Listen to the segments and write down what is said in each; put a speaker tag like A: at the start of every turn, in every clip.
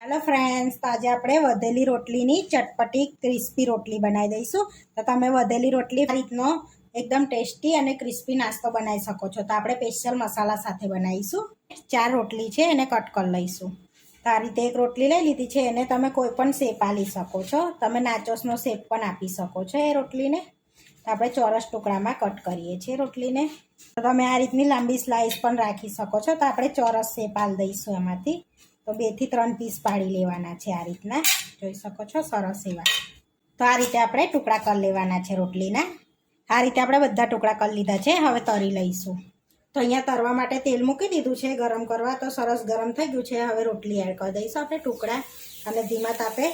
A: Hello friends, तो आज આપણે વધેલી રોટલીની ચટપટી ક્રિસ્પી રોટલી બનાવી દઈશું। તો તમે વધેલી રોટલી આ રીતનો એકદમ ટેસ્ટી અને ક્રિસ્પી નાસ્તો બનાવી શકો છો। તો આપણે સ્પેશિયલ મસાલા સાથે બનાવીશું। 4 રોટલી છે, એને કટ કરી લઈશું। તો આ રીતે એક રોટલી લઈ લીધી છે, એને તમે કોઈ પણ શેપ આપી શકો છો। તમે નાચોસનો શેપ પણ આપી શકો છો એ રોટલીને। તો આપણે ચોરસ ટુકડામાં કટ કરીએ છીએ રોટલીને। તો તમે આ રીતની લાંબી સ્લાઇસ પણ રાખી શકો છો। તો આપણે ચોરસ શેપ આપી દઈશું એમાંથી। તો 2 થી 3 પીસ પાડી લેવાના છે આ રીતના, જોઈ શકો છો સરસ એવા। તો આ રીતે આપણે ટુકડા કરી લેવાના છે રોટલીના। આ રીતે આપણે બધા ટુકડા કરી લીધા છે। હવે તરી લઈશું। તો અહીંયા તરવા માટે તેલ મૂકી દીધું છે ગરમ કરવા। તો સરસ ગરમ થઈ ગયું છે। હવે રોટલી એડ કરી દઈશું આપણે ટુકડા, અને ધીમા તાપે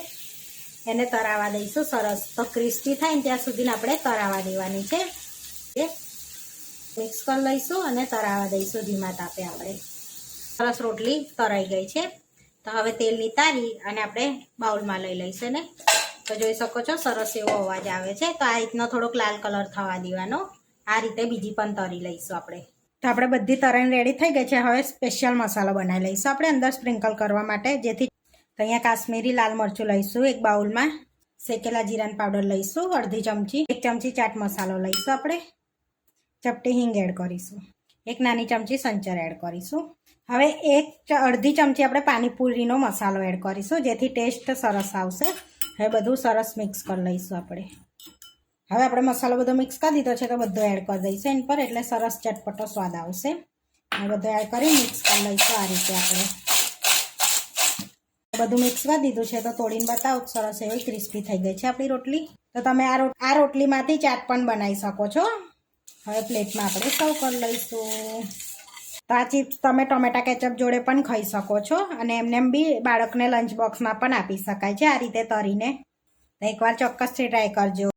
A: એને તરાવા દઈશું સરસ। તો ક્રિસ્પી થાય ને ત્યાં સુધી આપણે તરાવા દેવાની છે। મિક્સ કરી લઈશું અને તરાવા દઈશું ધીમા તાપે આપણે। સરસ રોટલી તરાઈ ગઈ છે। તો હવે તેલની તારી અને આપણે બાઉલમાં લઈ લઈશું ને। તો જોઈ શકો છો સરસ એવો અવાજ આવે છે। તો આ રીતનો થોડોક લાલ કલર થવા દેવાનો। આ રીતે બીજી પણ તરી લઈશું આપણે। તો આપણે બધી તરાઈને રેડી થઈ ગઈ છે। હવે સ્પેશિયલ મસાલો બનાવી લઈશું આપણે અંદર સ્પ્રિંકલ કરવા માટે, જેથી તો અહીંયા કાશ્મીરી લાલ મરચું લઈશું એક બાઉલમાં, શેકેલા જીરાનો પાવડર લઈશું અડધી ચમચી, 1 ચમચી ચાટ મસાલો લઈશું આપણે, ચપટી હિંગ એડ કરીશું, 1 નાની ચમચી સંચર એડ કરીશું। હવે અડધી ચમચી આપણે પાણીપુરીનો મસાલો એડ કરીશું, જેથી ટેસ્ટ સરસ આવશે। હવે બધું સરસ મિક્સ કરી લઈશું આપણે। હવે આપણે મસાલો બધો મિક્સ કરી દીધો છે, તો બધો એડ કરી દઈશું એન પર, એટલે સરસ ચટપટો સ્વાદ આવશે। હવે બધું એડ કરી મિક્સ કરી લઈશું આ રીતે આપણે। બધું મિક્સ કરી દીધું છે, તો તોડીને બતાવો સરસ એવી ક્રિસ્પી થઈ ગઈ છે આપણી રોટલી। તો તમે આ રોટલીમાંથી ચાટ પણ બનાવી શકો છો। હવે પ્લેટમાં આપણે સર્વ કરી લઈશું। તો આ ચિપ્સ તમે ટોમેટા કેચઅપ જોડે પણ ખાઈ શકો છો, અને એમને બી બાળકને લંચ બોક્સમાં પણ આપી શકાય છે આ રીતે તરીને। તો એકવાર ચોક્કસથી ટ્રાય કરજો।